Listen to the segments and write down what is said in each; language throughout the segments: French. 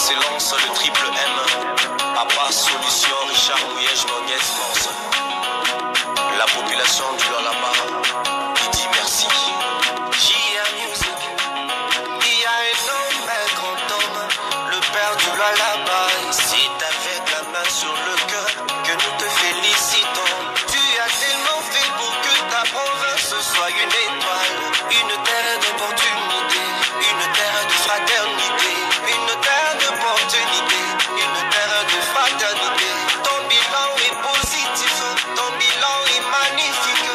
excellence, le triple M. Papa, solution, Richard Mouyej, Monguez, Morse. La population du Lualaba, il dit merci. J.A. Music. Il y a un homme, un grand homme, le père du Lualaba. C'est avec la main sur le cœur que nous te félicitons. Tu as tellement fait pour que ta province soit une étoile, une terre d'opportunité, une terre de fraternité, une terre d'opportunité, une terre de fraternité. Ton bilan est positif, ton bilan est magnifique.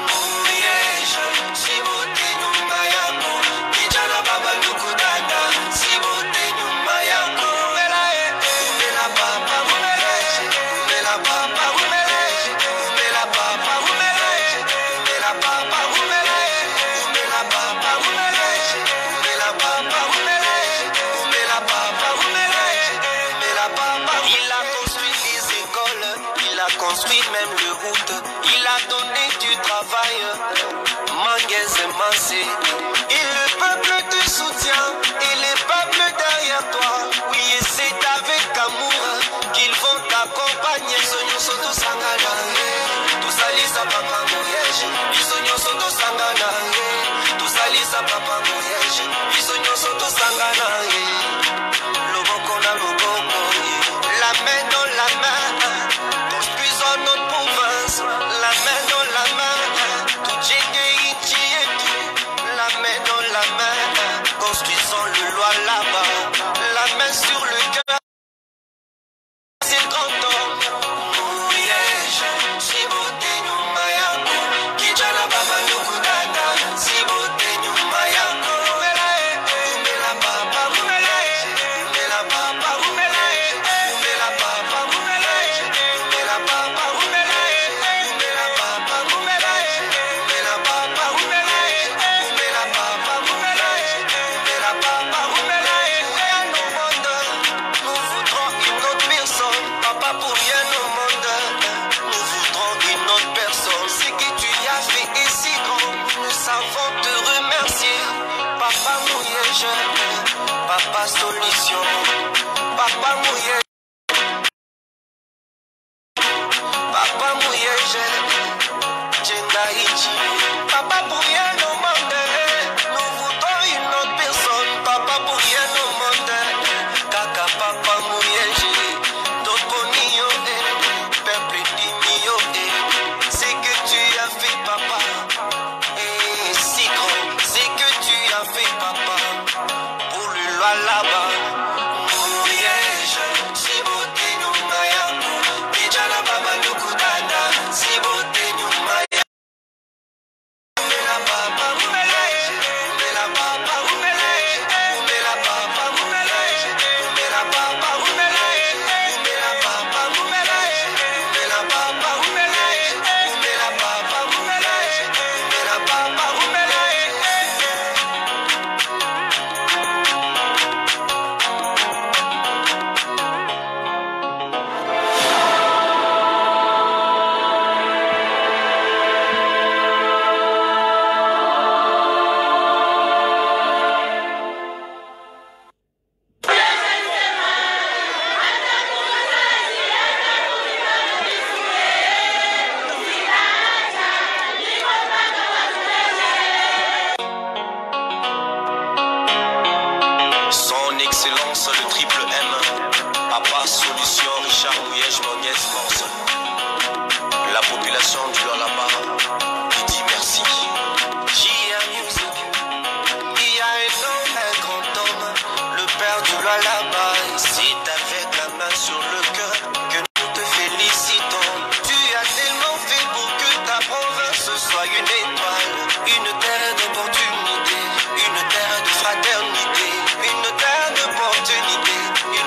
Mouyej, Sibote Nyumayako, Kijana Baba Nukudada, Sibote Nyumayako, Umela Papa Mouyej, Umela Papa Mouyej, Umela Papa Mouyej, Umela Papa Mouyej, Umela Papa Mouyej, Umela Papa Mouyej, Umela Papa Mouyej, Umela Papa. Il a construit des écoles, il a construit même le route, il a donné du travail, Manguez et Massé. Et le peuple te soutient, et les peuples derrière toi. Oui, et c'est avec amour qu'ils vont t'accompagner. Sonyo Soto Sangana, tout salisa Papa Mouyej. Sonyo Soto Sangana, tout salisa Papa Mouyej. Sonyo Soto Sangana, Loboko na Loboko, la main dans la main, construisons notre province, la main dans la main, tout la main dans la main, construisons le Lualaba, la main sur le cœur, c'est grand homme. Mouyej, Sibote Nyumayako, Kijana Baba Nukudada, Sibote Nyumayako, Umela Papa Mouyej, Umela Papa Mouyej, Umela Papa Mouyej, Umela Papa Mouyej, Umela Papa Mouyej, Umela Papa Mouyej, Umela Papa Mouyej, Umela Papa Mouyej. Rien au monde, nous voudrons une autre personne. Papa, pour rien au monde, nous voudrons une autre personne. Ce que tu as fait est si grand, nous savons te remercier. Papa Mouyej, Papa Solution, Papa Mouyej, Papa Mouyej, Tchengaïchi. Papa, pour rien au monde, nous voudrons une autre personne. Papa, pour rien au monde, Kaka Papa Mouyej, Tokonio, peuple d'Imio, c'est que tu as fait, Papa, et si grand, c'est que tu as fait, Papa, pour le Lualaba. Mouyej, Sibote Nyumayako, Kijana Baba Nukudada, Sibote Nyumayako. Umela Papa Mouyej, Umela Papa Mouyej, Umela Papa Mouyej, Umela Papa Mouyej, Umela Papa Mouyej, Umela Papa Mouyej, Umela Papa Mouyej, Umela Papa Mouyej. Son excellence, le triple M. Papa, solution, Richard Mouyej, Monguez, Morse. La population du Lualaba, il dit merci. J.A. Music. Il y a un homme, un grand homme, le père du Lualaba. C'est avec la main sur le cœur que nous te félicitons. Tu as tellement fait pour que ta province soit une étoile, une terre d'opportunité, une terre de fraternité, une terre d'opportunité, une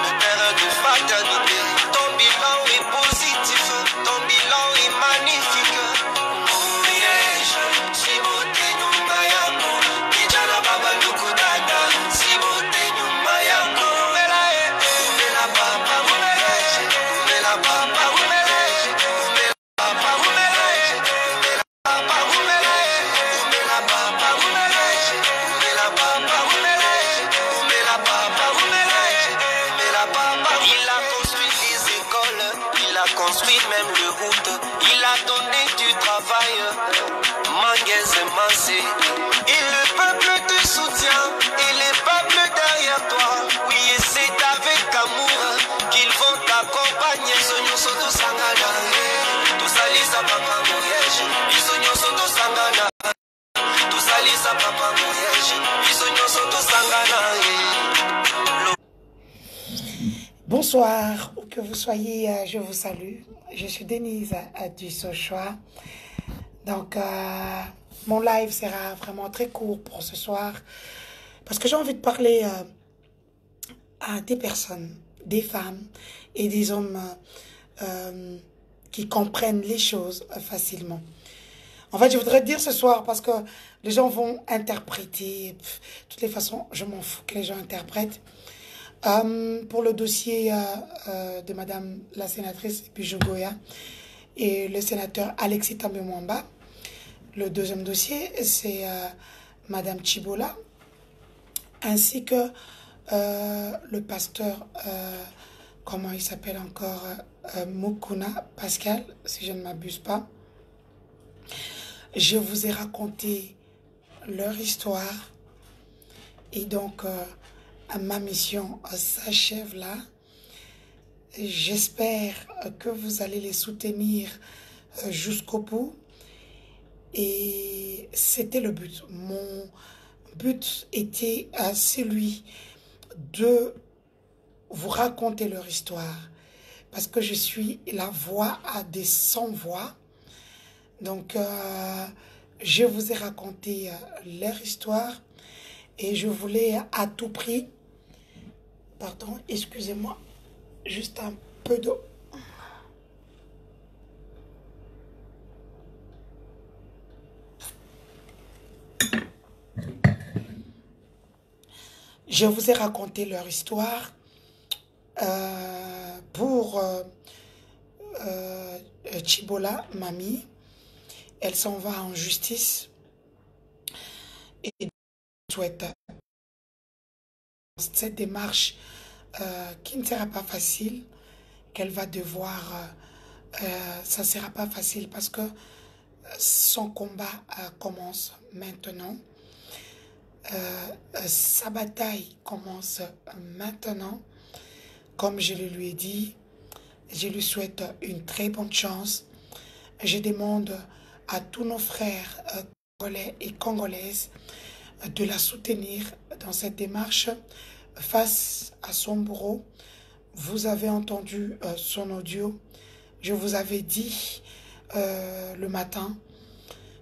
commencé. Et le peuple te soutient, et les peuples derrière toi. Oui, et c'est avec amour qu'ils vont t'accompagner. Soignon soto sangana, tout salisa papa moyage. Ils soignon soto sangana, tout salisa papa moyage. Ils soignon soto sangana. Bonsoir, où que vous soyez, je vous salue. Je suis Denise du Sochoa. Donc, mon live sera vraiment très court pour ce soir parce que j'ai envie de parler à des personnes, des femmes et des hommes qui comprennent les choses facilement. En fait, je voudrais dire ce soir parce que les gens vont interpréter. De toutes les façons, je m'en fous que les gens interprètent. Pour le dossier de Madame la sénatrice Bujogoya et le sénateur Alexis Tambwe Mwamba, le deuxième dossier, c'est Madame Chibola, ainsi que le pasteur, comment il s'appelle encore, Mukuna Pascal, si je ne m'abuse pas. Je vous ai raconté leur histoire et donc ma mission s'achève là. J'espère que vous allez les soutenir jusqu'au bout. Et c'était le but. Mon but était celui de vous raconter leur histoire. Parce que je suis la voix à des sans-voix. Donc, je vous ai raconté leur histoire. Et je voulais à tout prix... Pardon, excusez-moi, juste un peu d'eau. Je vous ai raconté leur histoire pour Chibola, mamie. Elle s'en va en justice et je souhaite cette démarche qui ne sera pas facile, qu'elle va devoir, ça ne sera pas facile parce que son combat commence maintenant, sa bataille commence maintenant. Comme je le lui ai dit, je lui souhaite une très bonne chance. Je demande à tous nos frères congolais et congolaises de la soutenir dans cette démarche face à son bourreau. Vous avez entendu son audio. Je vous avais dit le matin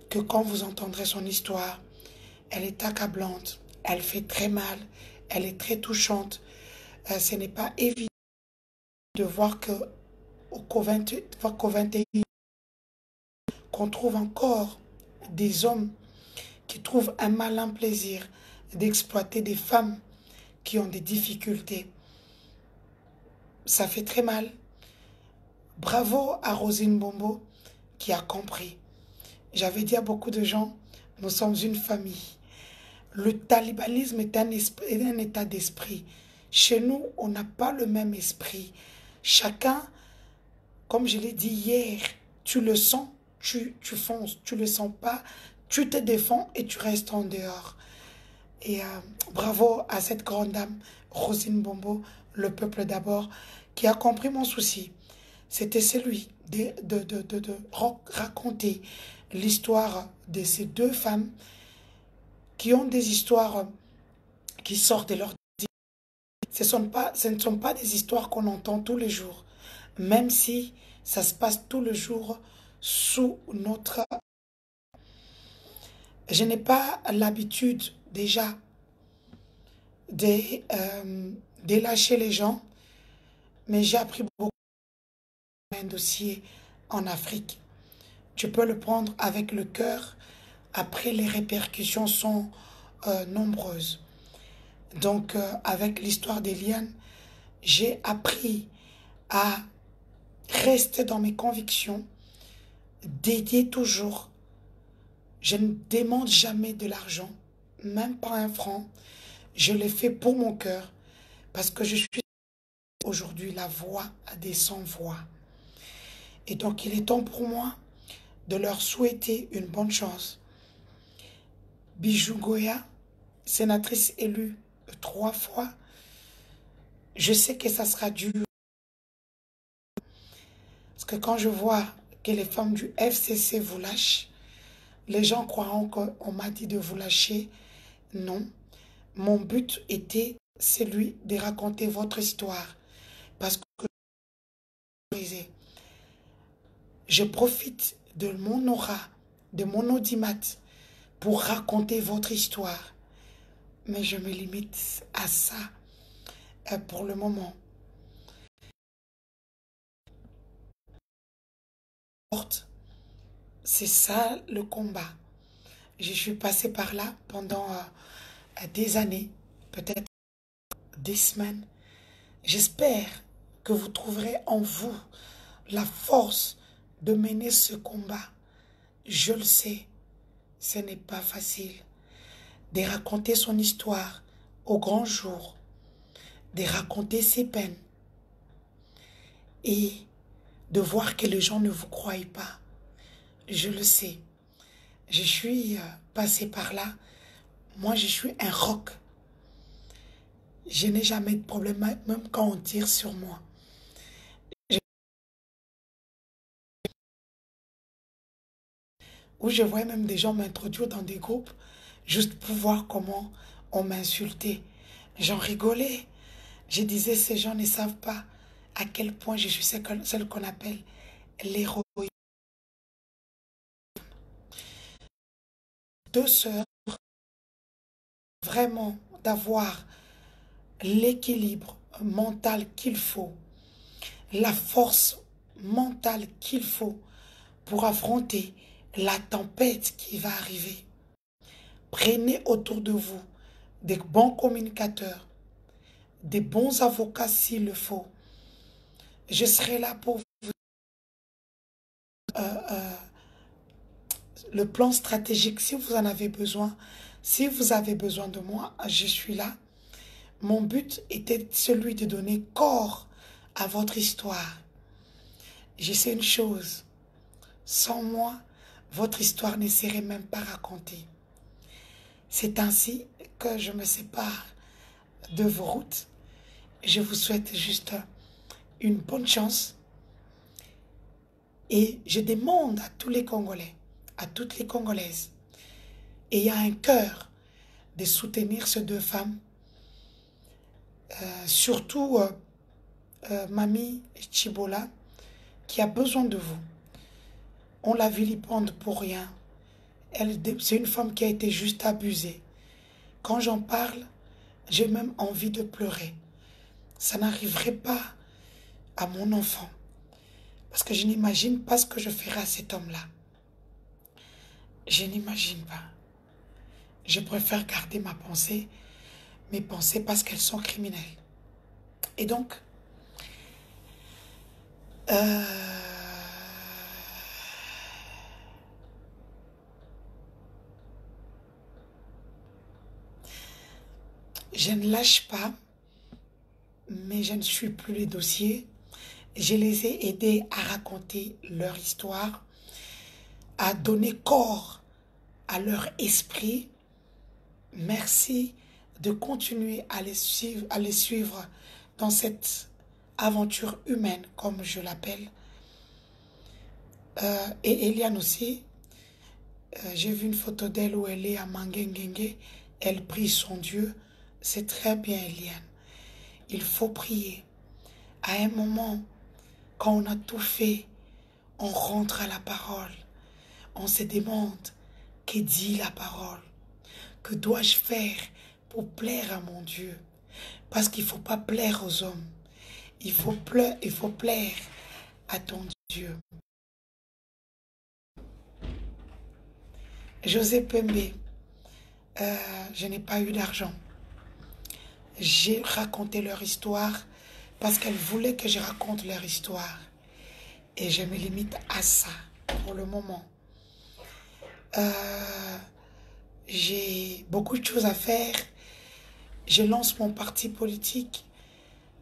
que quand vous entendrez son histoire, elle est accablante, elle fait très mal, elle est très touchante. Ce n'est pas évident de voir qu'au 21, qu'on trouve encore des hommes qui trouvent un malin plaisir d'exploiter des femmes qui ont des difficultés. Ça fait très mal. Bravo à Rosine Bombo qui a compris. J'avais dit à beaucoup de gens, nous sommes une famille. Le talibanisme est un état d'esprit. Chez nous, on n'a pas le même esprit. Chacun, comme je l'ai dit hier, tu le sens, tu fonces. Tu ne le sens pas, tu te défends et tu restes en dehors. Et bravo à cette grande dame, Rosine Bombo, le peuple d'abord, qui a compris mon souci. C'était celui de raconter l'histoire de ces deux femmes qui ont des histoires qui sortent de leur... Ce ne sont pas des histoires qu'on entend tous les jours, même si ça se passe tous les jours sous notre... Je n'ai pas l'habitude déjà de lâcher les gens, mais j'ai appris beaucoup d'un dossier en Afrique. Tu peux le prendre avec le cœur. Après, les répercussions sont nombreuses. Donc, avec l'histoire d'Eliane, j'ai appris à rester dans mes convictions, d'aider toujours. Je ne demande jamais de l'argent, même pas un franc. Je le fais pour mon cœur, parce que je suis aujourd'hui la voix des sans-voix. Et donc, il est temps pour moi de leur souhaiter une bonne chance. Bijou Goya, sénatrice élue 3 fois. Je sais que ça sera dur. Parce que quand je vois que les femmes du FCC vous lâchent, les gens croiront qu'on m'a dit de vous lâcher. Non. Mon but était celui de raconter votre histoire. Parce que je profite de mon aura, de mon audimat pour raconter votre histoire. Mais je me limite à ça pour le moment. C'est ça le combat. Je suis passée par là pendant des années, peut-être des semaines. J'espère que vous trouverez en vous la force de mener ce combat. Je le sais, ce n'est pas facile de raconter son histoire au grand jour, de raconter ses peines et de voir que les gens ne vous croient pas. Je le sais. Je suis passée par là. Moi, je suis un roc. Je n'ai jamais de problème, même quand on tire sur moi. Où je voyais même des gens m'introduire dans des groupes juste pour voir comment on m'insultait. J'en rigolais. Je disais, ces gens ne savent pas à quel point je suis celle qu'on appelle l'héroïne. 2 sœurs, vraiment d'avoir l'équilibre mental qu'il faut, la force mentale qu'il faut pour affronter la tempête qui va arriver. Prenez autour de vous des bons communicateurs, des bons avocats s'il le faut. Je serai là pour vous. Le plan stratégique, si vous en avez besoin, si vous avez besoin de moi, je suis là. Mon but était celui de donner corps à votre histoire. Je sais une chose, sans moi, votre histoire ne serait même pas racontée. C'est ainsi que je me sépare de vos routes. Je vous souhaite juste une bonne chance et je demande à tous les Congolais, à toutes les Congolaises, ayant un cœur de soutenir ces 2 femmes, surtout Mamie Chibola, qui a besoin de vous. On la vilipende pour rien. C'est une femme qui a été juste abusée. Quand j'en parle, j'ai même envie de pleurer. Ça n'arriverait pas à mon enfant. Parce que je n'imagine pas ce que je ferai à cet homme-là. Je n'imagine pas. Je préfère garder mes pensées parce qu'elles sont criminelles. Et donc, je ne lâche pas, mais je ne suis plus les dossiers. Je les ai aidés à raconter leur histoire, à donner corps à leur esprit. Merci de continuer à les suivre dans cette aventure humaine, comme je l'appelle. Et Eliane aussi, j'ai vu une photo d'elle où elle est à Mangengengue. Elle prie son Dieu. C'est très bien, Eliane. Il faut prier. À un moment, quand on a tout fait, on rentre à la parole. On se demande, que dit la parole? Que dois-je faire pour plaire à mon Dieu? Parce qu'il ne faut pas plaire aux hommes. Il faut plaire à ton Dieu. José Pembe, je n'ai pas eu d'argent. J'ai raconté leur histoire parce qu'elles voulaient que je raconte leur histoire. Et je me limite à ça pour le moment. J'ai beaucoup de choses à faire. Je lance mon parti politique.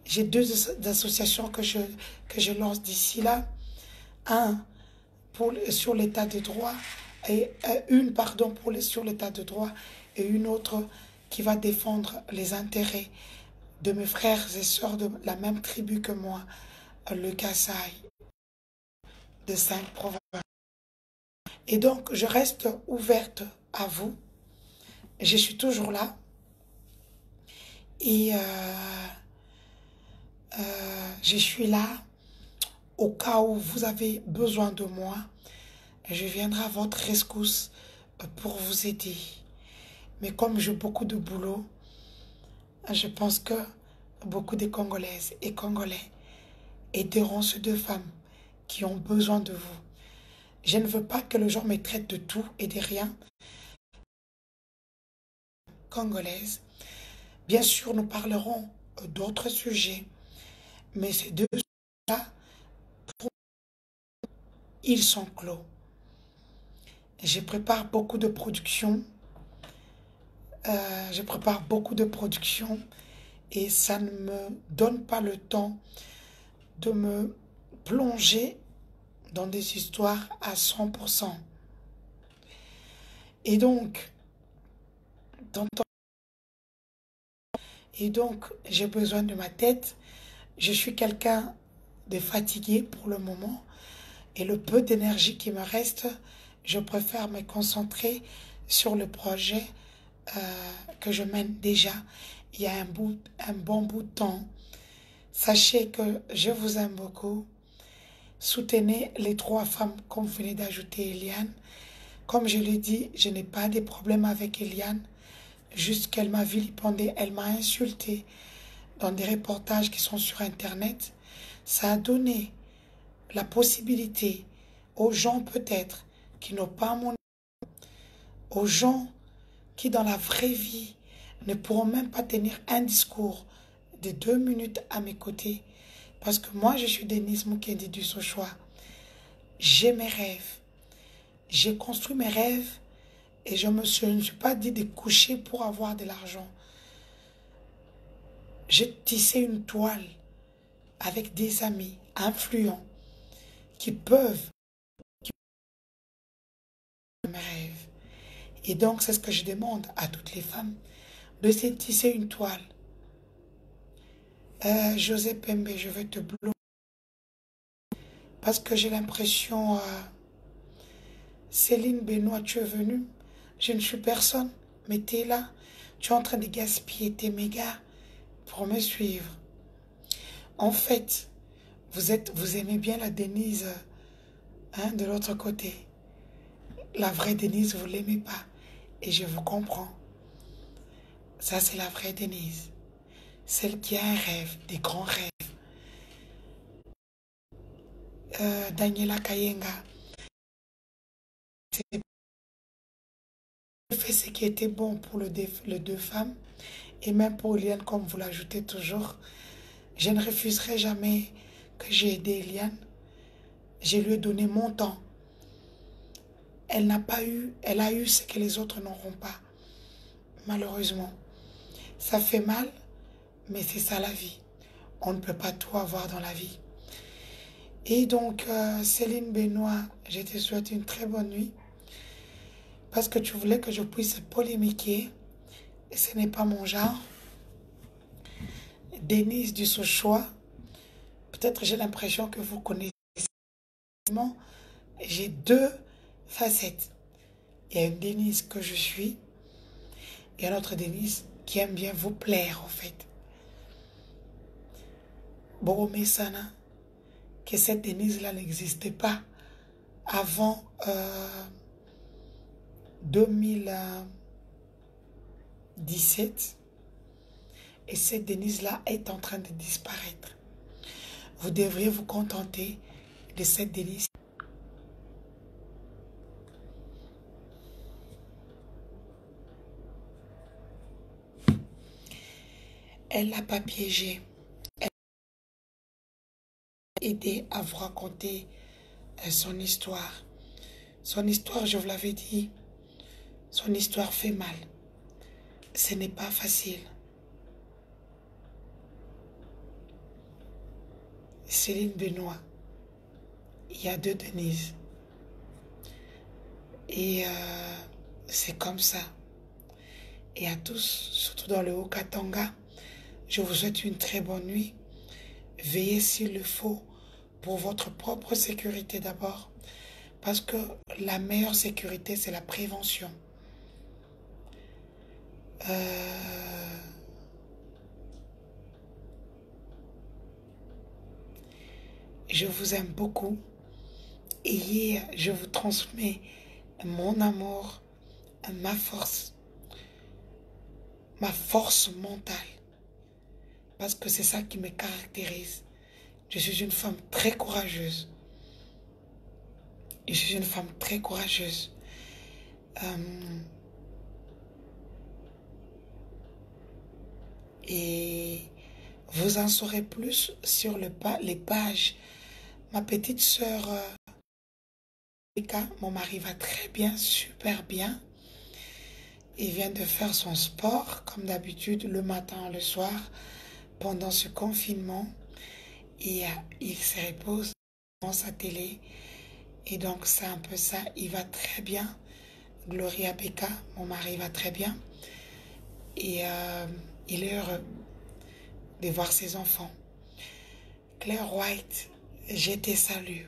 J'ai 2 associations que je lance d'ici là. Un sur l'état de droit, et une, pardon, sur l'état de droit et une autre qui va défendre les intérêts de mes frères et sœurs de la même tribu que moi, le Kasaï de 5 provinces. Et donc, je reste ouverte à vous. Je suis toujours là. Et je suis là au cas où vous avez besoin de moi. Je viendrai à votre rescousse pour vous aider. Mais comme j'ai beaucoup de boulot, je pense que beaucoup de Congolaises et Congolais aideront ces deux femmes qui ont besoin de vous. Je ne veux pas que les gens me traitent de tout et de rien. Congolaise. Bien sûr, nous parlerons d'autres sujets, mais ces deux sujets-là, ils sont clos. Je prépare beaucoup de productions. Je prépare beaucoup de productions et ça ne me donne pas le temps de me plonger dans des histoires à 100%. Et donc, j'ai besoin de ma tête. Je suis quelqu'un de fatigué pour le moment. Et le peu d'énergie qui me reste, je préfère me concentrer sur le projet que je mène déjà il y a un bon bout de temps. Sachez que je vous aime beaucoup. Soutenez les 3 femmes comme vous venez d'ajouter Eliane. Comme je l'ai dit, je n'ai pas de problème avec Eliane. Juste qu'elle m'a vilipendée, elle m'a insultée dans des reportages qui sont sur Internet. Ça a donné la possibilité aux gens peut-être qui n'ont pas mon... aux gens qui dans la vraie vie ne pourront même pas tenir un discours de 2 minutes à mes côtés. Parce que moi, je suis Denise Mukendi du Sochoa. J'ai mes rêves. J'ai construit mes rêves et je ne me suis pas dit de coucher pour avoir de l'argent. J'ai tissé une toile avec des amis influents qui peuvent mes rêves. Et donc, c'est ce que je demande à toutes les femmes, de se tisser une toile. José Pembe, je vais te bloquer parce que j'ai l'impression, Céline Benoît, tu es venue, je ne suis personne, mais tu es là, tu es en train de gaspiller tes mégas pour me suivre. En fait, vous aimez bien la Denise de l'autre côté. La vraie Denise, vous ne l'aimez pas. Et je vous comprends. Ça, c'est la vraie Denise. Celle qui a un rêve, des grands rêves. Daniela Kayenga. J'ai fait ce qui était bon pour les 2 femmes. Et même pour Eliane, comme vous l'ajoutez toujours. Je ne refuserai jamais que j'ai aidé Eliane. Je lui ai donné mon temps. Elle a eu ce que les autres n'auront pas. Malheureusement. Ça fait mal, mais c'est ça la vie. On ne peut pas tout avoir dans la vie. Et donc, Céline Benoît, je te souhaite une très bonne nuit. Parce que tu voulais que je puisse polémiquer. Et ce n'est pas mon genre. Denise du Sochoa. Peut-être j'ai l'impression que vous connaissez. J'ai 2 facettes. Il y a une Denise que je suis. Et une autre Denise qui aime bien vous plaire, en fait. Boromé Sana, que cette Denise-là n'existait pas avant 2017. Et cette Denise-là est en train de disparaître. Vous devriez vous contenter de cette Denise. Elle n'a pas piégé. Elle a aidé à vous raconter son histoire. Son histoire, je vous l'avais dit, son histoire fait mal. Ce n'est pas facile. Céline Benoît, il y a 2 Denise. Et c'est comme ça. Et à tous, surtout dans le Haut-Katanga, je vous souhaite une très bonne nuit. Veillez s'il le faut pour votre propre sécurité d'abord. Parce que la meilleure sécurité, c'est la prévention. Je vous aime beaucoup. Et je vous transmets mon amour, ma force mentale. Parce que c'est ça qui me caractérise. Je suis une femme très courageuse. Je suis une femme très courageuse. Et vous en saurez plus sur les pages. Ma petite sœur, mon mari va très bien, super bien. Il vient de faire son sport, comme d'habitude, le matin, le soir, pendant ce confinement. Et il se repose devant sa télé. Et donc, c'est un peu ça. Il va très bien. Gloria Becca, mon mari, va très bien. Et il est heureux de voir ses enfants. Claire White, je te salue.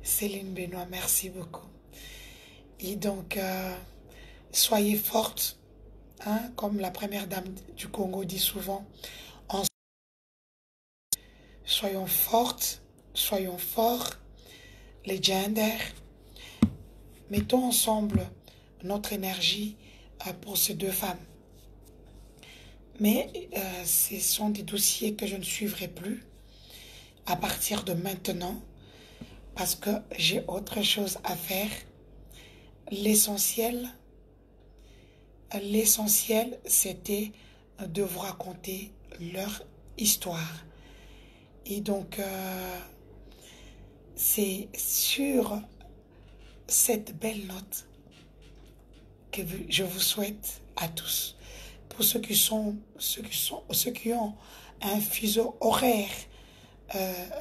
Céline Benoît, merci beaucoup. Et donc, soyez fortes, hein, comme la première dame du Congo dit souvent. Soyons fortes, soyons forts, les genders. Mettons ensemble notre énergie pour ces deux femmes. Mais ce sont des dossiers que je ne suivrai plus à partir de maintenant parce que j'ai autre chose à faire. L'essentiel, c'était de vous raconter leur histoire. Et donc, c'est sur cette belle note que je vous souhaite à tous. Pour ceux qui ont un fuseau horaire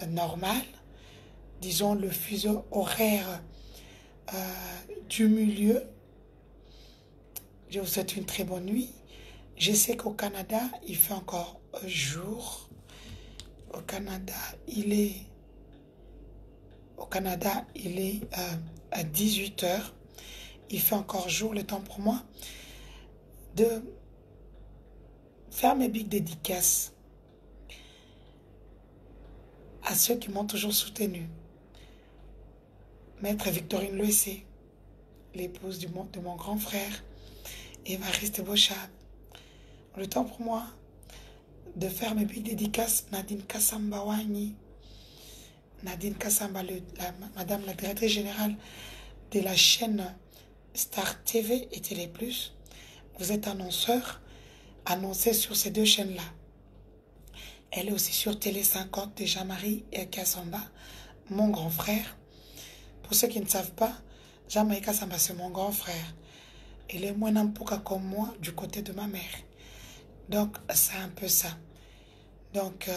normal, disons le fuseau horaire du milieu, je vous souhaite une très bonne nuit. Je sais qu'au Canada, il fait encore jour. Au Canada, il est à 18 h. Il fait encore jour, le temps pour moi de faire mes big dédicaces à ceux qui m'ont toujours soutenu. Maître Victorine Loessé, l'épouse de mon grand frère, Évariste Bochab. Le temps pour moi de faire mes big dédicaces, Nadine Kassamba Wani, Nadine Kassamba, madame la directrice générale de la chaîne Star TV et Télé Plus. Vous êtes annonceur, annoncé sur ces deux chaînes-là. Elle est aussi sur Télé 50 de Jean-Marie Kassamba, mon grand frère. Pour ceux qui ne savent pas, Jean-Marie Kassamba, c'est mon grand frère. Il est moins n'importe comme moi du côté de ma mère. Donc, c'est un peu ça. Donc,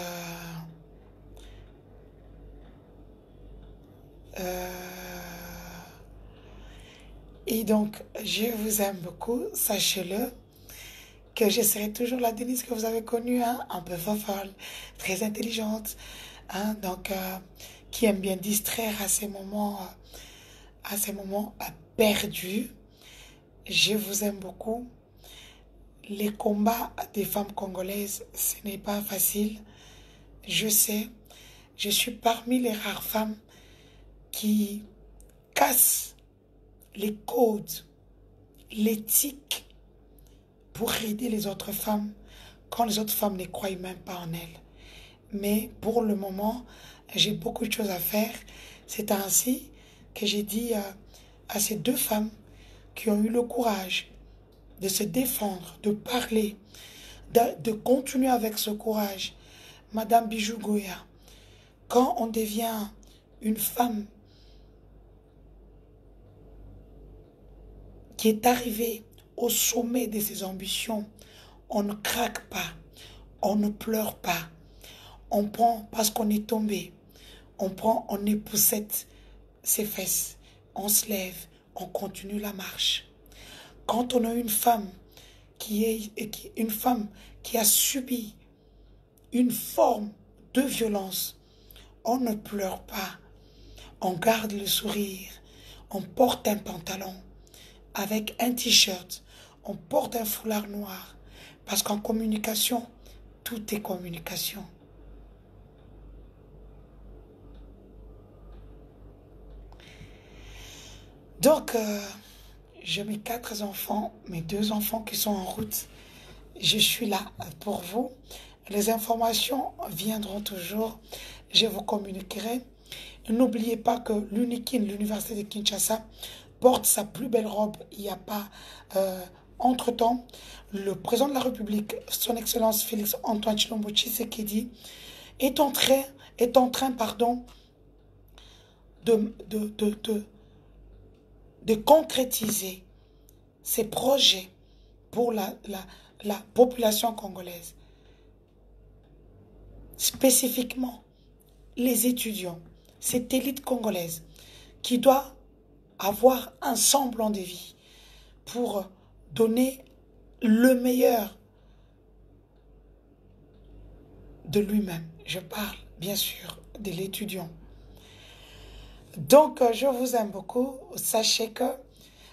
et donc, je vous aime beaucoup, sachez-le, que je serai toujours la Denise que vous avez connue, hein, un peu folle, très intelligente, hein, donc, qui aime bien distraire à ces moments perdus. Je vous aime beaucoup. Les combats des femmes congolaises, ce n'est pas facile. Je sais, je suis parmi les rares femmes qui cassent les codes, l'éthique pour aider les autres femmes quand les autres femmes ne croient même pas en elles. Mais pour le moment, j'ai beaucoup de choses à faire. C'est ainsi que j'ai dit à ces deux femmes qui ont eu le courage de se défendre, de parler, de continuer avec ce courage. Madame Bijou Goya, quand on devient une femme qui est arrivée au sommet de ses ambitions, on ne craque pas, on ne pleure pas, on prend parce qu'on est tombé, on prend, on époussette ses fesses, on se lève, on continue la marche. Quand on a une femme une femme qui a subi une forme de violence, on ne pleure pas, on garde le sourire, on porte un pantalon avec un t-shirt, on porte un foulard noir, parce qu'en communication, tout est communication. Donc, j'ai mes 4 enfants, mes 2 enfants qui sont en route. Je suis là pour vous. Les informations viendront toujours. Je vous communiquerai. N'oubliez pas que l'UNIKIN, l'Université de Kinshasa, porte sa plus belle robe. Il n'y a pas... entre-temps, le président de la République, son Excellence Félix Antoine Tshilombo Tshisekedi, est en train de concrétiser ses projets pour la population congolaise. Spécifiquement, les étudiants, cette élite congolaise qui doit avoir un semblant de vie pour donner le meilleur de lui-même. Je parle bien sûr de l'étudiant. Donc, je vous aime beaucoup. Sachez que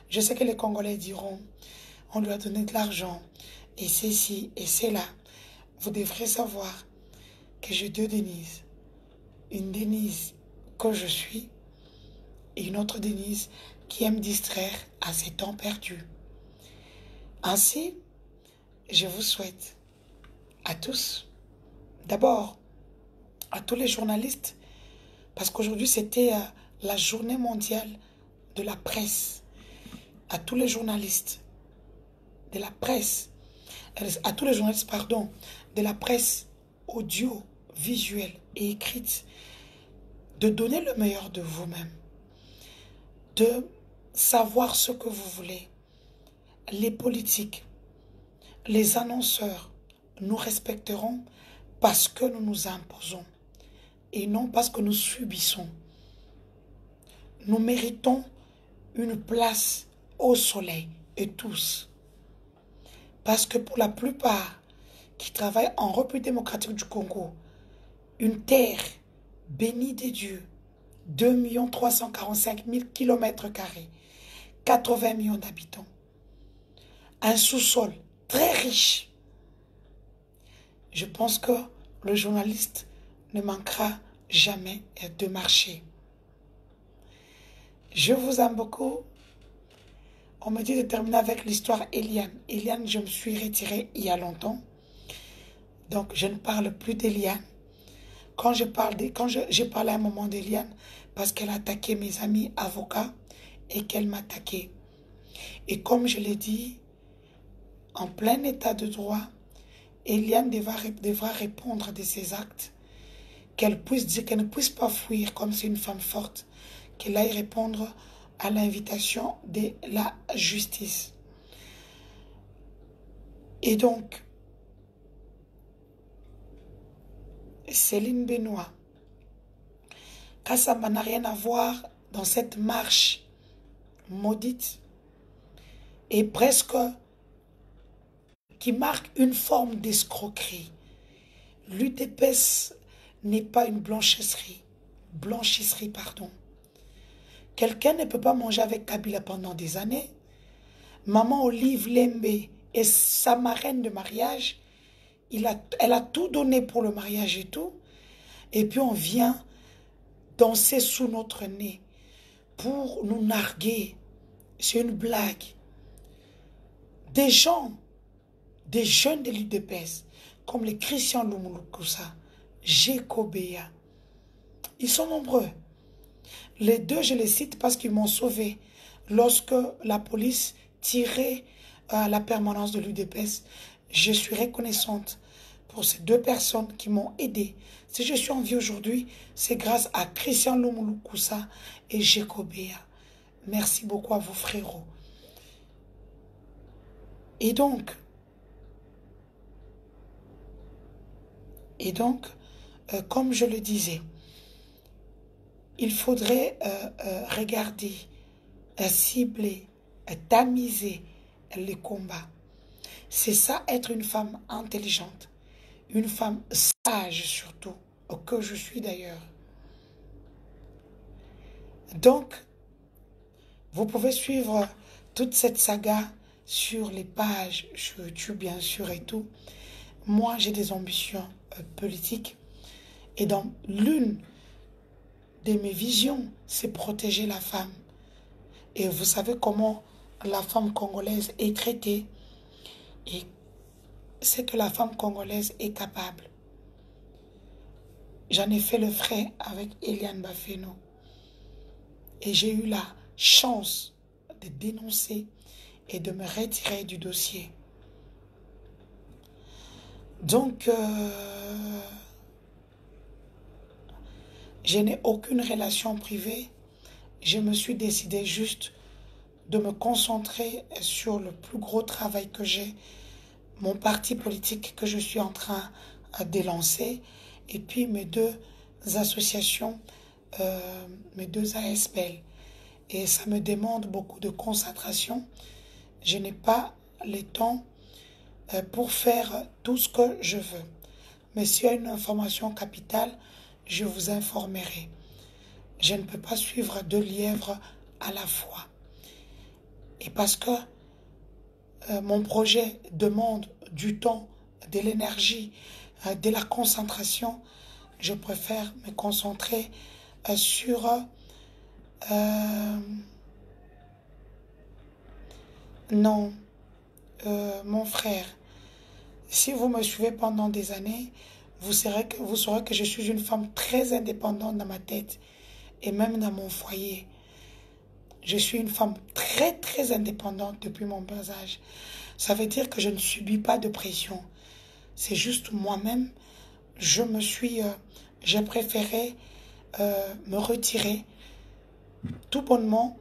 je sais que les Congolais diront, on lui a donné de l'argent, et c'est ci, et c'est là. Vous devrez savoir que j'ai 2 Denise. Une Denise que je suis, et une autre Denise qui aime distraire à ses temps perdus. Ainsi, je vous souhaite à tous, d'abord à tous les journalistes, parce qu'aujourd'hui c'était la journée mondiale de la presse, à tous les journalistes de la presse, à tous les journalistes, pardon, de la presse audio, visuelle et écrite, de donner le meilleur de vous-même, de savoir ce que vous voulez. Les politiques, les annonceurs, nous respecterons parce que nous nous imposons et non parce que nous subissons. Nous méritons une place au soleil, et tous. Parce que pour la plupart qui travaillent en République démocratique du Congo, une terre bénie des dieux, 2 345 000 km², 80 millions d'habitants, un sous-sol très riche. Je pense que le journaliste ne manquera jamais de marcher. Je vous aime beaucoup. On me dit de terminer avec l'histoire Eliane. Eliane, je me suis retirée il y a longtemps. Donc, je ne parle plus d'Eliane. J'ai parlé à un moment d'Eliane parce qu'elle a attaqué mes amis avocats et qu'elle m'a attaqué. Et comme je l'ai dit, en plein état de droit, Eliane devra répondre de ses actes, qu'elle ne puisse pas fuir comme c'est une femme forte, qu'elle aille répondre à l'invitation de la justice. Et donc, Céline Benoît, Kassamba n'a rien à voir dans cette marche maudite et presque qui marque une forme d'escroquerie. L'UDPS n'est pas une blanchisserie. Quelqu'un ne peut pas manger avec Kabila pendant des années. Maman Olive Lembe est sa marraine de mariage. Elle a tout donné pour le mariage et tout. Et puis on vient danser sous notre nez pour nous narguer. C'est une blague. Des gens, des jeunes de l'UDPS, comme les Christian Lumulukusa, Jekobea, ils sont nombreux. Les 2, je les cite parce qu'ils m'ont sauvé lorsque la police tirait à la permanence de l'UDPS. Je suis reconnaissante pour ces 2 personnes qui m'ont aidé. Si je suis en vie aujourd'hui, c'est grâce à Christian Lumulukusa et Jekobea. Merci beaucoup à vous, frérots. Et donc, comme je le disais, il faudrait regarder, cibler, tamiser les combats. C'est ça, être une femme intelligente, une femme sage surtout, que je suis d'ailleurs. Donc, vous pouvez suivre toute cette saga sur les pages, sur YouTube bien sûr et tout. Moi, j'ai des ambitions politiques et dans l'une de mes visions, c'est protéger la femme. Et vous savez comment la femme congolaise est traitée et c'est que la femme congolaise est capable. J'en ai fait le frais avec Eliane Bafeno et j'ai eu la chance de dénoncer et de me retirer du dossier. Donc, je n'ai aucune relation privée. Je me suis décidé juste de me concentrer sur le plus gros travail que j'ai, mon parti politique que je suis en train de lancer, et puis mes deux associations, mes deux ASBL. Et ça me demande beaucoup de concentration. Je n'ai pas le temps pour faire tout ce que je veux. Mais s'il y a une information capitale, je vous informerai. Je ne peux pas suivre deux lièvres à la fois. Et parce que mon projet demande du temps, de l'énergie, de la concentration, je préfère me concentrer sur non, mon frère. Si vous me suivez pendant des années, vous saurez que je suis une femme très indépendante dans ma tête et même dans mon foyer. Je suis une femme très, très indépendante depuis mon bas âge. Ça veut dire que je ne subis pas de pression. C'est juste moi-même, j'ai préféré me retirer tout bonnement.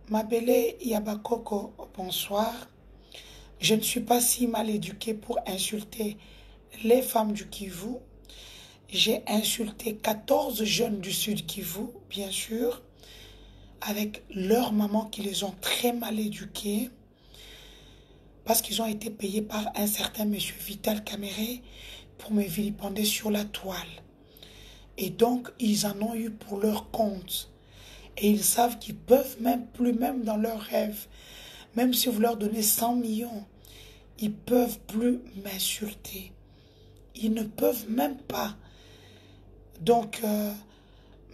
Mabele Yabakoko, bonsoir. Je ne suis pas si mal éduquée pour insulter les femmes du Kivu. J'ai insulté 14 jeunes du Sud Kivu, bien sûr, avec leurs mamans qui les ont très mal éduqués parce qu'ils ont été payés par un certain monsieur Vital Caméré pour me vilipender sur la toile. Et donc, ils en ont eu pour leur compte. Et ils savent qu'ils peuvent même plus, même dans leurs rêves, même si vous leur donnez 100 millions, ils ne peuvent plus m'insulter. Ils ne peuvent même pas. Donc,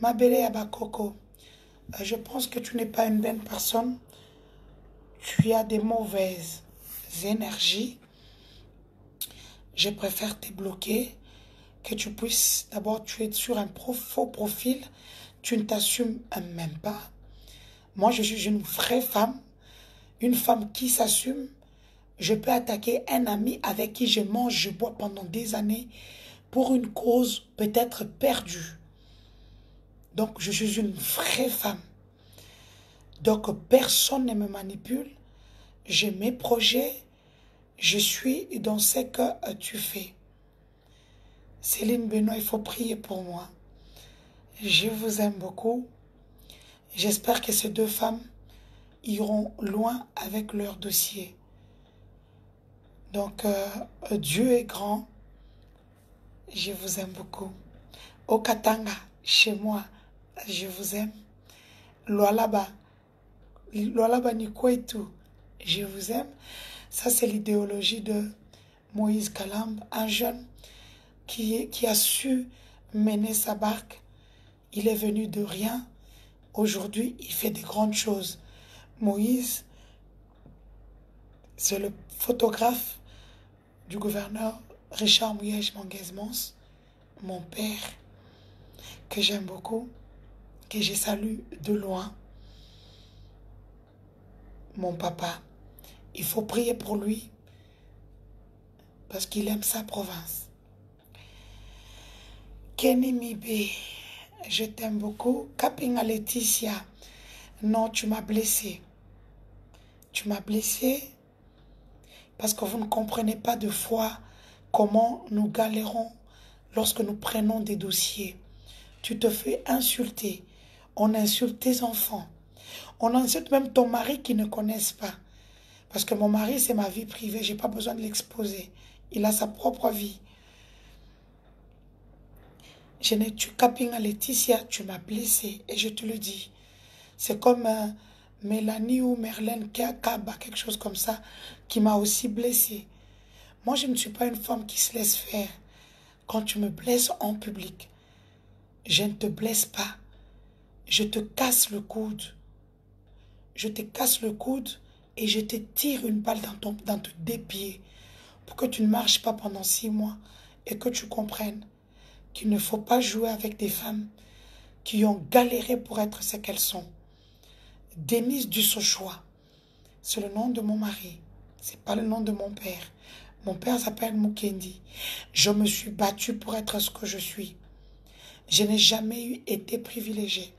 ma belle Abakoko, je pense que tu n'es pas une bonne personne. Tu as des mauvaises énergies. Je préfère te bloquer, que tu puisses, d'abord tu es sur un faux profil, tu ne t'assumes même pas. Moi, je suis une vraie femme, une femme qui s'assume. Je peux attaquer un ami avec qui je mange, je bois pendant des années pour une cause peut-être perdue. Donc, je suis une vraie femme. Donc, personne ne me manipule. J'ai mes projets. Je suis dans ce que tu fais. Céline Benoît, il faut prier pour moi. Je vous aime beaucoup. J'espère que ces deux femmes iront loin avec leur dossier. Donc, Dieu est grand. Je vous aime beaucoup. Au Katanga, chez moi, je vous aime. Lualaba Nikwetu, je vous aime. Ça, c'est l'idéologie de Moïse Kalamb, un jeune qui a su mener sa barque. Il est venu de rien. Aujourd'hui, il fait des grandes choses. Moïse, c'est le photographe du gouverneur Richard Mouyej Manguez-Mons, mon père, que j'aime beaucoup, que je salue de loin. Mon papa, il faut prier pour lui parce qu'il aime sa province. Kenny Mibe, je t'aime beaucoup. Kapinga Laetitia, non, tu m'as blessé. Tu m'as blessé parce que vous ne comprenez pas de fois comment nous galérons lorsque nous prenons des dossiers. Tu te fais insulter. On insulte tes enfants. On insulte même ton mari qui ne connaissent pas. Parce que mon mari, c'est ma vie privée. Je n'ai pas besoin de l'exposer. Il a sa propre vie. Tu capines à Laetitia, tu m'as blessé. Et je te le dis. C'est comme Mélanie ou Merlène Kaba, quelque chose comme ça, qui m'a aussi blessé. Moi, je ne suis pas une femme qui se laisse faire. Quand tu me blesses en public, je ne te blesse pas. Je te casse le coude. Je te casse le coude et je te tire une balle dans ton dépied pour que tu ne marches pas pendant 6 mois et que tu comprennes qu'il ne faut pas jouer avec des femmes qui ont galéré pour être ce qu'elles sont. Denise Dussochoa, c'est le nom de mon mari. C'est pas le nom de mon père. Mon père s'appelle Mukendi. Je me suis battue pour être ce que je suis. Je n'ai jamais été privilégiée.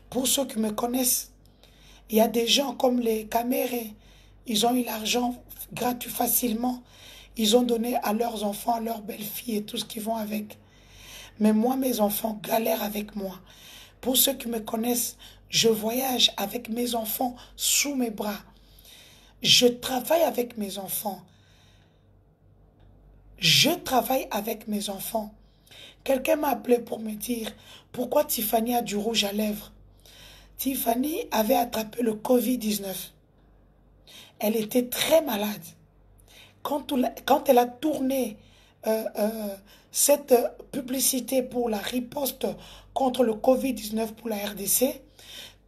Pour ceux qui me connaissent, il y a des gens comme les Camérés. Ils ont eu l'argent gratuit facilement. Ils ont donné à leurs enfants, à leurs belles-filles et tout ce qui vont avec. Mais moi, mes enfants galèrent avec moi. Pour ceux qui me connaissent, je voyage avec mes enfants sous mes bras. Je travaille avec mes enfants. Je travaille avec mes enfants. Quelqu'un m'a appelé pour me dire pourquoi Tiffany a du rouge à lèvres. Tiffany avait attrapé le Covid-19. Elle était très malade. Quand elle a tourné cette publicité pour la riposte contre le Covid-19 pour la RDC,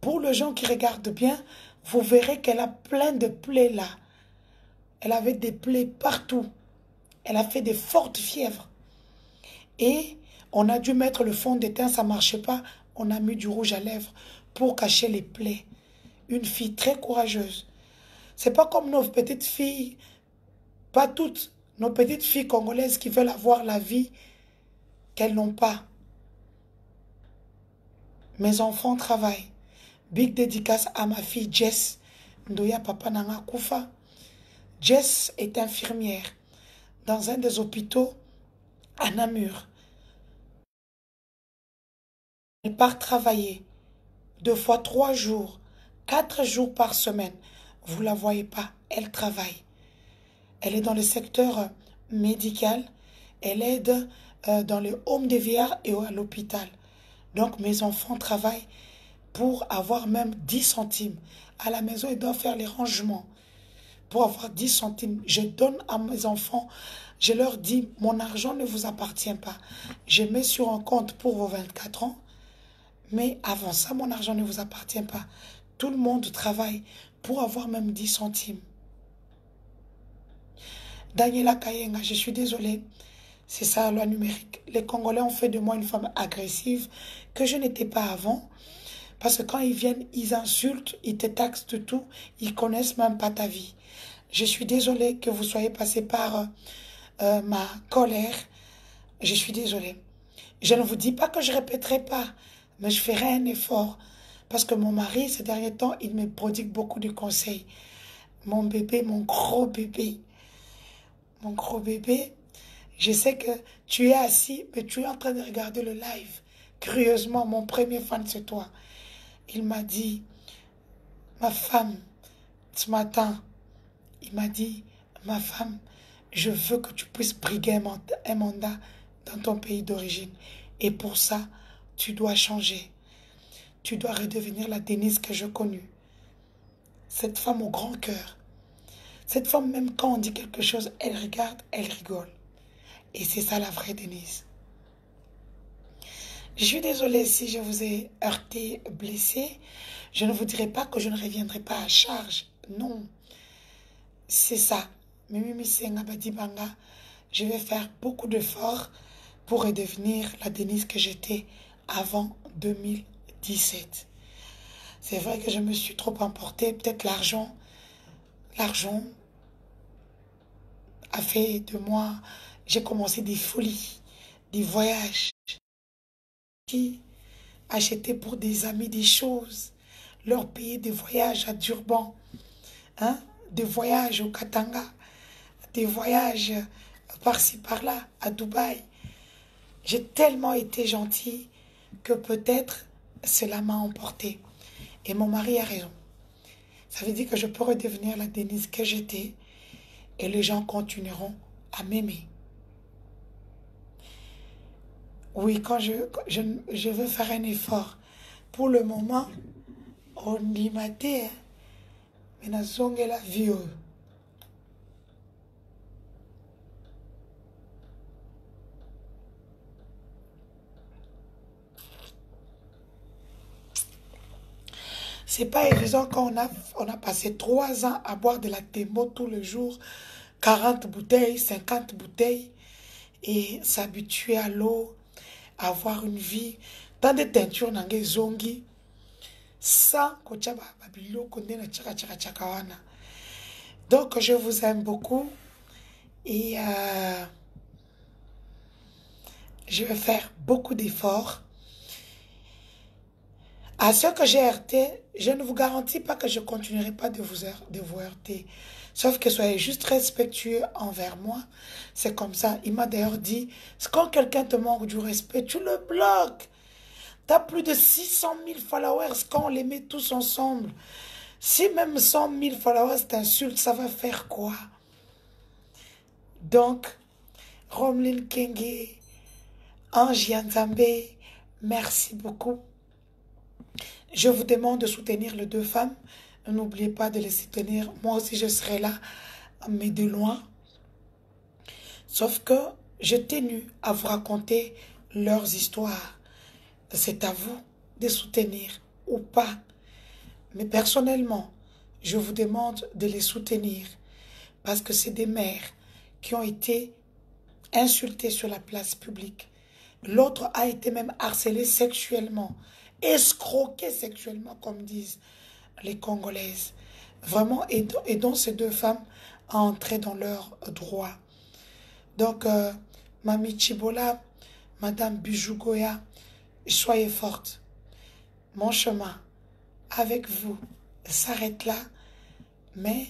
pour les gens qui regardent bien, vous verrez qu'elle a plein de plaies là. Elle avait des plaies partout. Elle a fait des fortes fièvres. Et on a dû mettre le fond de teint, ça ne marchait pas. On a mis du rouge à lèvres pour cacher les plaies. Une fille très courageuse. C'est pas comme nos petites filles, pas toutes, nos petites filles congolaises qui veulent avoir la vie qu'elles n'ont pas. Mes enfants travaillent. Big dédicace à ma fille Jess. Ndoya Papa Nanga Koufa. Jess est infirmière dans un des hôpitaux à Namur. Elle part travailler 2 fois 3 jours, 4 jours par semaine. Vous ne la voyez pas, elle travaille. Elle est dans le secteur médical. Elle aide dans les homes de vieillards et à l'hôpital. Donc mes enfants travaillent pour avoir même 10 centimes. À la maison, ils doivent faire les rangements pour avoir 10 centimes. Je donne à mes enfants, je leur dis, mon argent ne vous appartient pas. Je mets sur un compte pour vos 24 ans, mais avant ça, mon argent ne vous appartient pas. Tout le monde travaille pour avoir même 10 centimes. Daniela Kayenga, je suis désolée. C'est ça la loi numérique. Les Congolais ont fait de moi une femme agressive que je n'étais pas avant. Parce que quand ils viennent, ils insultent, ils te taxent de tout. Ils ne connaissent même pas ta vie. Je suis désolée que vous soyez passé par ma colère. Je suis désolée. Je ne vous dis pas que je ne répéterai pas. Mais je ferai un effort. Parce que mon mari, ces derniers temps, il me prodigue beaucoup de conseils. Mon bébé, mon gros bébé. Mon gros bébé. Je sais que tu es assis, mais tu es en train de regarder le live. Curieusement, mon premier fan, c'est toi. Il m'a dit, ma femme, ce matin, il m'a dit, ma femme, je veux que tu puisses briguer un mandat dans ton pays d'origine. Et pour ça, tu dois changer. Tu dois redevenir la Denise que je connus. Cette femme au grand cœur. Cette femme, même quand on dit quelque chose, elle regarde, elle rigole. Et c'est ça la vraie Denise. Je suis désolée si je vous ai heurté, blessé. Je ne vous dirai pas que je ne reviendrai pas à charge. Non. C'est ça. Mimi Senga Badibanga, je vais faire beaucoup d'efforts pour redevenir la Denise que j'étais avant 2017. C'est vrai que je me suis trop emportée. Peut-être l'argent a fait de moi... J'ai commencé des folies, des voyages. Qui achetaient pour des amis des choses, leur payer des voyages à Durban, hein, des voyages au Katanga, des voyages par-ci par-là, à Dubaï. J'ai tellement été gentille que peut-être cela m'a emporté. Et mon mari a raison. Ça veut dire que je peux redevenir la Denise que j'étais et les gens continueront à m'aimer. Oui, je veux faire un effort. Pour le moment, on dit maté, mais na zongue la vie. C'est pas évident quand on a passé 3 ans à boire de la Tembo tous les jours, 40 bouteilles, 50 bouteilles, et s'habituer à l'eau, avoir une vie, tant de teintures dans les zongi, sans kocha babilo konde na chaka chaka chaka wana. Donc je vous aime beaucoup et je vais faire beaucoup d'efforts. À ceux que j'ai heurté, je ne vous garantis pas que je continuerai pas de vous heurter. Sauf que soyez juste respectueux envers moi. C'est comme ça. Il m'a d'ailleurs dit, quand quelqu'un te manque du respect, tu le bloques. Tu as plus de 600 000 followers quand on les met tous ensemble. Si même 100 000 followers t'insultent, ça va faire quoi? Donc, Romlin Kenge, Ange Yanzambe, merci beaucoup. Je vous demande de soutenir les 2 femmes. N'oubliez pas de les soutenir. Moi aussi, je serai là, mais de loin. Sauf que j'ai tenu à vous raconter leurs histoires. C'est à vous de soutenir ou pas. Mais personnellement, je vous demande de les soutenir parce que c'est des mères qui ont été insultées sur la place publique. L'autre a été même harcelé sexuellement, escroqué sexuellement, comme disent les Congolaises. Vraiment, aidons ces 2 femmes à entrer dans leurs droits. Donc, Mamie Chibola, Madame Bijougoya, soyez forte. Mon chemin avec vous s'arrête là, mais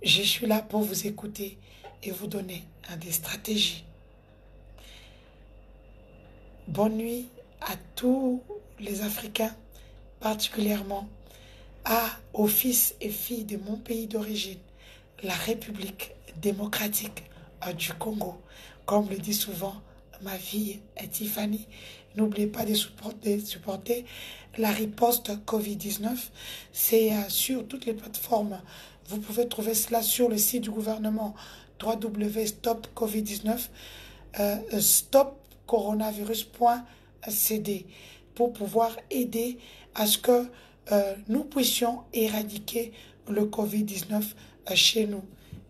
je suis là pour vous écouter et vous donner des stratégies. Bonne nuit à tous les Africains, particulièrement aux fils et filles de mon pays d'origine, la République démocratique du Congo. Comme le dit souvent ma fille Tiffany, n'oubliez pas de supporter la riposte Covid-19. C'est sur toutes les plateformes. Vous pouvez trouver cela sur le site du gouvernement www.stopcovid19, stopcoronavirus.cd pour pouvoir aider à ce que nous puissions éradiquer le Covid-19 chez nous,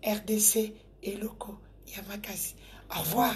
RDC et locaux. Yamakasi. Au revoir.